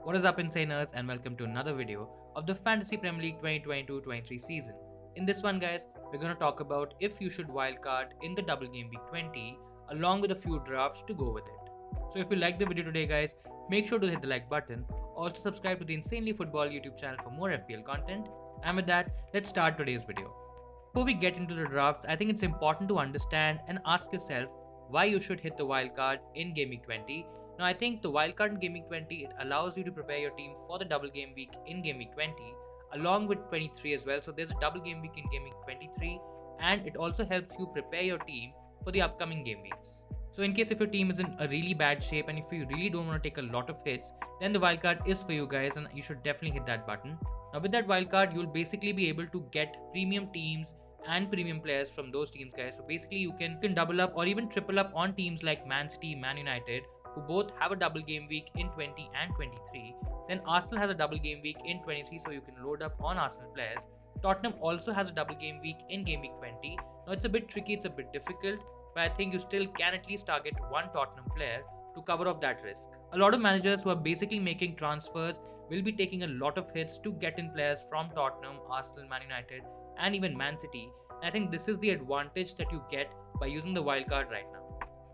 What is up, Insaners, and welcome to another video of the Fantasy Premier League 2022-23 season. In this one, guys, we're going to talk about if you should wildcard in the Double Game Week 20 along with a few drafts to go with it. So if you like the video today, guys, make sure to hit the like button. Also subscribe to the Insanely Football YouTube channel for more FPL content. And with that, let's start today's video. Before we get into the drafts, I think it's important to understand and ask yourself why you should hit the wildcard in Game Week 20. Now, I think the wildcard in Game Week 20, it allows you to prepare your team for the double game week in Game Week 20 along with 23 as well. So there's a double game week in Game Week 23 and it also helps you prepare your team for the upcoming game weeks. So in case if your team is in a really bad shape and if you really don't want to take a lot of hits, then the wildcard is for you guys and you should definitely hit that button. Now with that wildcard, you'll basically be able to get premium teams and premium players from those teams, guys. So basically you can double up or even triple up on teams like Man City, Man United, who both have a double game week in 20 and 23. Then Arsenal has a double game week in 23, so you can load up on Arsenal players. Tottenham also has a double game week in Game Week 20. Now it's a bit tricky, it's a bit difficult, but I think you still can at least target one Tottenham player to cover up that risk. A lot of managers who are basically making transfers will be taking a lot of hits to get in players from Tottenham, Arsenal, Man United, and even Man City. And I think this is the advantage that you get by using the wildcard right now.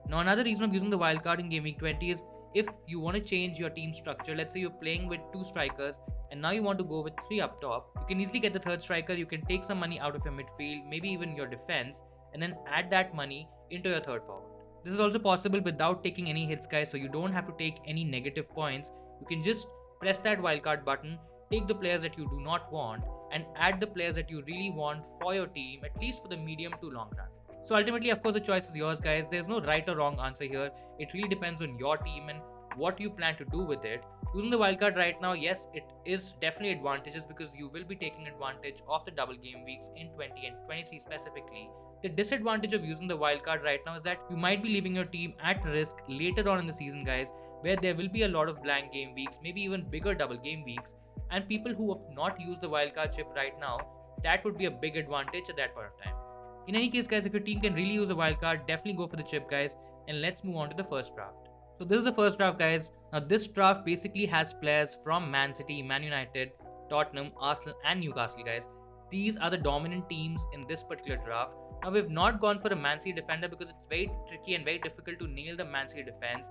Now, another reason of using the wildcard in Game Week 20 is if you want to change your team structure. Let's say you're playing with two strikers and now you want to go with three up top. You can easily get the third striker. You can take some money out of your midfield, maybe even your defense, and then add that money into your third forward. This is also possible without taking any hits, guys, so you don't have to take any negative points. You can just press that wildcard button, take the players that you do not want, and add the players that you really want for your team, at least for the medium to long run. So ultimately, of course, the choice is yours, guys. There's no right or wrong answer here. It really depends on your team and what you plan to do with it. Using the wildcard right now, yes, it is definitely advantageous because you will be taking advantage of the double game weeks in 20 and 23 specifically. The disadvantage of using the wildcard right now is that you might be leaving your team at risk later on in the season, guys, where there will be a lot of blank game weeks, maybe even bigger double game weeks, and people who have not used the wildcard chip right now, that would be a big advantage at that point of time. In any case, guys, if your team can really use a wildcard, definitely go for the chip, guys, and let's move on to the first draft. So this is the first draft, guys. Now this draft basically has players from Man City, Man United, Tottenham, Arsenal and Newcastle, guys. These are the dominant teams in this particular draft. Now we've not gone for a Man City defender because it's very tricky and very difficult to nail the Man City defense.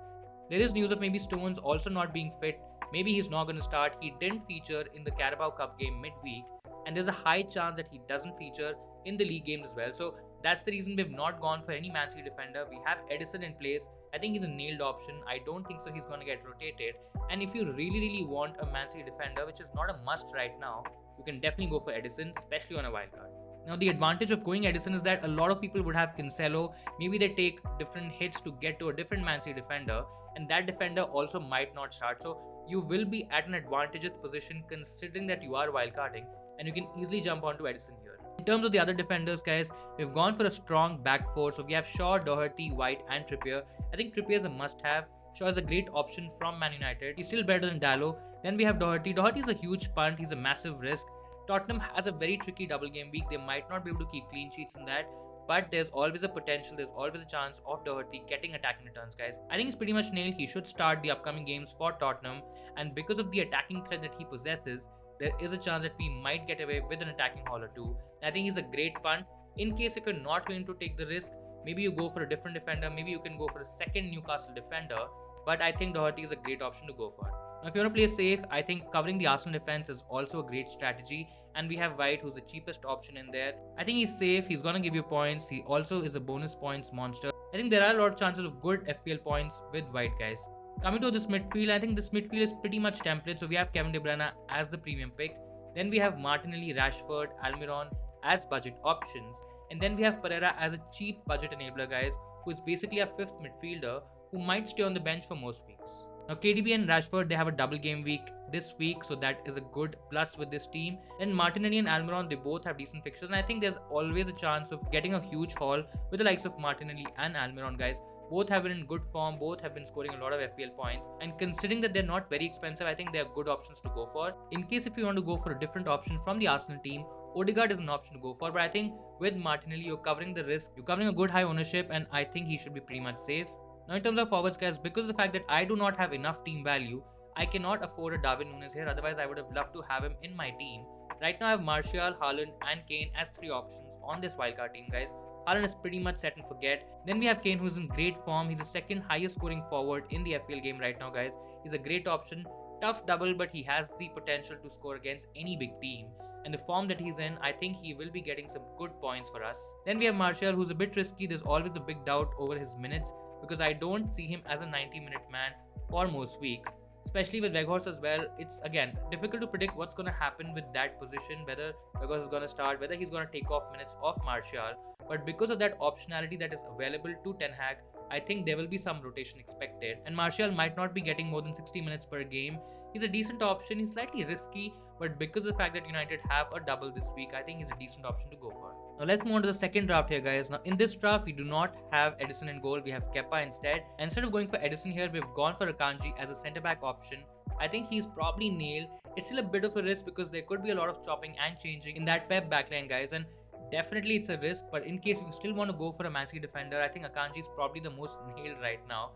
There is news of maybe Stones also not being fit. Maybe he's not going to start. He didn't feature in the Carabao Cup game midweek, and there's a high chance that he doesn't feature in the league games as well. So that's the reason we've not gone for any Man City defender. We have Edison in place. I think he's a nailed option. I don't think so he's going to get rotated. And if you really want a Man City defender, which is not a must right now, you can definitely go for Edison, especially on a wildcard. Now the advantage of going Edison is that a lot of people would have Cancelo. Maybe they take different hits to get to a different Man City defender, and that defender also might not start. So you will be at an advantageous position considering that you are wildcarding, and you can easily jump onto Edison here. In terms of the other defenders, guys, we've gone for a strong back four. So we have Shaw, Doherty, White and Trippier. I think Trippier is a must-have. Shaw is a great option from Man United. He's still better than Dalot. Then we have Doherty. Doherty is a huge punt. He's a massive risk. Tottenham has a very tricky double game week. They might not be able to keep clean sheets in that, but there's always a potential, there's always a chance of Doherty getting attacking returns, guys. I think it's pretty much nailed. He should start the upcoming games for Tottenham, and because of the attacking threat that he possesses, there is a chance that we might get away with an attacking haul or two. And I think he's a great punt. In case if you're not willing to take the risk, maybe you go for a different defender, maybe you can go for a second Newcastle defender, but I think Doherty is a great option to go for. Now, if you want to play safe, I think covering the Arsenal defense is also a great strategy. And we have White, who's the cheapest option in there. I think he's safe. He's going to give you points. He also is a bonus points monster. I think there are a lot of chances of good FPL points with White, guys. Coming to this midfield, I think this midfield is pretty much template. So we have Kevin De Bruyne as the premium pick. Then we have Martinelli, Rashford, Almiron as budget options. And then we have Pereira as a cheap budget enabler, guys, who is basically a fifth midfielder who might stay on the bench for most weeks. Now KDB and Rashford, they have a double game week this week, so that is a good plus with this team. Then Martinelli and Almiron, they both have decent fixtures, and I think there's always a chance of getting a huge haul with the likes of Martinelli and Almiron, guys. Both have been in good form, both have been scoring a lot of FPL points, and considering that they're not very expensive, I think they are good options to go for. In case if you want to go for a different option from the Arsenal team, Odegaard is an option to go for, but I think with Martinelli, you're covering the risk, you're covering a good high ownership, and I think he should be pretty much safe. Now in terms of forwards, guys, because of the fact that I do not have enough team value, I cannot afford a Darwin Núñez here, otherwise I would have loved to have him in my team. Right now I have Martial, Haaland and Kane as 3 options on this wildcard team, guys. Haaland is pretty much set and forget. Then we have Kane, who's in great form. He's the second highest scoring forward in the FPL game right now, guys. He's a great option. Tough double, but he has the potential to score against any big team. And the form that he's in, I think he will be getting some good points for us. Then we have Martial, who's a bit risky. There's always a big doubt over his minutes because I don't see him as a 90-minute man for most weeks. Especially with Weghorst as well, it's again difficult to predict what's going to happen with that position, whether Weghorst is going to start, whether he's going to take off minutes off Martial. But because of that optionality that is available to Ten Hag, I think there will be some rotation expected, and Martial might not be getting more than 60 minutes per game. He's a decent option. He's slightly risky, but because of the fact that United have a double this week, I think he's a decent option to go for. Now let's move on to the second draft here, guys. Now in this draft, we do not have Edison in goal. We have Kepa instead. And instead of going for Edison here, we've gone for Akanji as a centre-back option. I think he's probably nailed. It's still a bit of a risk because there could be a lot of chopping and changing in that Pep backline, guys. And definitely it's a risk, but in case you still want to go for a Man City defender, I think Akanji is probably the most nailed right now.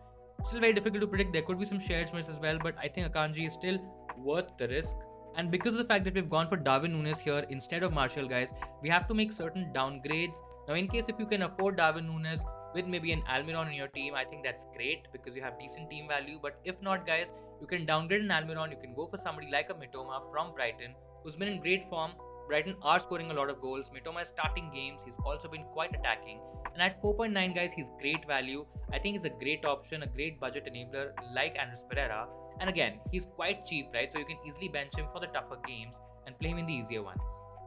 Still very difficult to predict. There could be some shared miss as well, but I think Akanji is still worth the risk. And because of the fact that we've gone for Darwin Núñez here instead of Martial, guys, we have to make certain downgrades. Now in case if you can afford Darwin Núñez with maybe an Almiron in your team, I think that's great because you have decent team value. But if not, guys, you can downgrade an Almiron. You can go for somebody like a Mitoma from Brighton, who's been in great form. Brighton are scoring a lot of goals. Mitoma is starting games. He's also been quite attacking. And at 4.9, guys, he's great value. I think he's a great option, a great budget enabler like Andres Pereira. And again, he's quite cheap, right? So you can easily bench him for the tougher games and play him in the easier ones.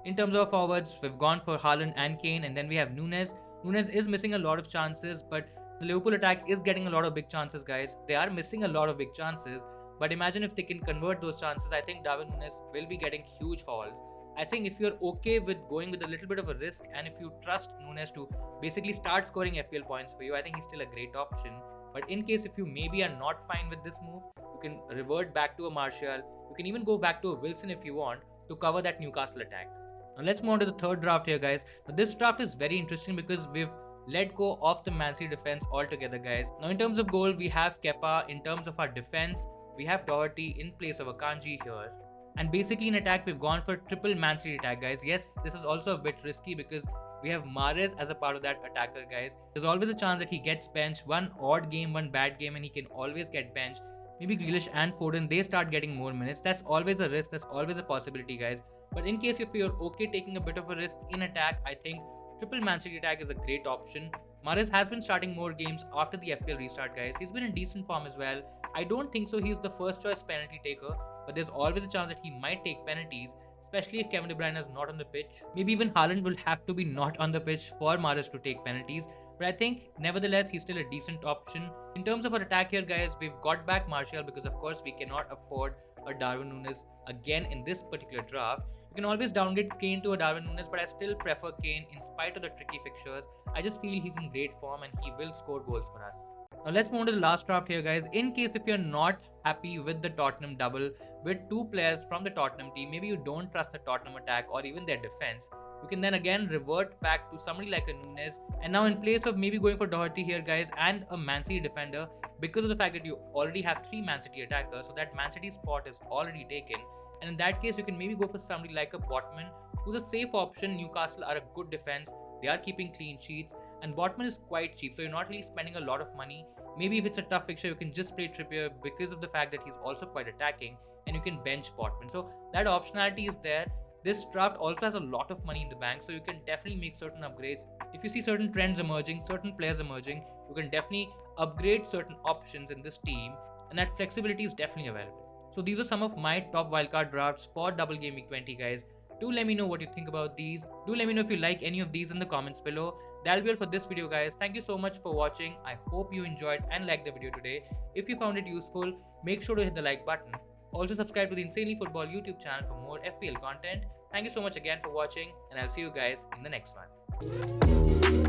In terms of forwards, we've gone for Haaland and Kane, and then we have Núñez. Núñez is missing a lot of chances, but the Liverpool attack is getting a lot of big chances, guys. They are missing a lot of big chances, but imagine if they can convert those chances. I think Darwin Núñez will be getting huge hauls. I think if you're okay with going with a little bit of a risk, and if you trust Núñez to basically start scoring FPL points for you, I think he's still a great option. But in case if you maybe are not fine with this move, you can revert back to a Martial. You can even go back to a Wilson if you want to cover that Newcastle attack. Now let's move on to the third draft here, guys. Now this draft is very interesting because we've let go of the Man City defense altogether, guys. Now in terms of goal, we have Kepa. In terms of our defense, we have Doherty in place of Akanji here. And basically in attack, we've gone for triple Man City attack, guys. Yes, this is also a bit risky because we have Mahrez as a part of that attacker, guys. There's always a chance that he gets benched. One odd game, one bad game, and he can always get benched. Maybe Grealish and Foden, they start getting more minutes. That's always a risk. That's always a possibility, guys. But in case if you're okay taking a bit of a risk in attack, I think triple Man City attack is a great option. Mahrez has been starting more games after the FPL restart, guys. He's been in decent form as well. I don't think so he's the first choice penalty taker, but there's always a chance that he might take penalties, especially if Kevin De Bruyne is not on the pitch. Maybe even Haaland will have to be not on the pitch for Mahrez to take penalties. But I think, nevertheless, he's still a decent option. In terms of our attack here, guys, we've got back Martial because, of course, we cannot afford a Darwin Núñez again in this particular draft. You can always downgrade Kane to a Darwin Núñez, but I still prefer Kane in spite of the tricky fixtures. I just feel he's in great form and he will score goals for us. Now let's move on to the last draft here, guys. In case if you're not happy with the Tottenham double with 2 players from the Tottenham team, maybe you don't trust the Tottenham attack or even their defense, you can then again revert back to somebody like a Núñez. And now in place of maybe going for Doherty here, guys, and a Man City defender, because of the fact that you already have 3 Man City attackers, so that Man City spot is already taken. And in that case, you can maybe go for somebody like a Botman, who's a safe option. Newcastle are a good defense. They are keeping clean sheets. And Botman is quite cheap, so you're not really spending a lot of money. Maybe if it's a tough fixture, you can just play Trippier because of the fact that he's also quite attacking, and you can bench Botman. So that optionality is there. This draft also has a lot of money in the bank, so you can definitely make certain upgrades. If you see certain trends emerging, certain players emerging, you can definitely upgrade certain options in this team, and that flexibility is definitely available. So these are some of my top wildcard drafts for Double Game Week 20, guys. Do let me know what you think about these. Do let me know if you like any of these in the comments below. That'll be all for this video, guys. Thank you so much for watching. I hope you enjoyed and liked the video today. If you found it useful, make sure to hit the like button. Also subscribe to the Insanely Football YouTube channel for more FPL content. Thank you so much again for watching, and I'll see you guys in the next one.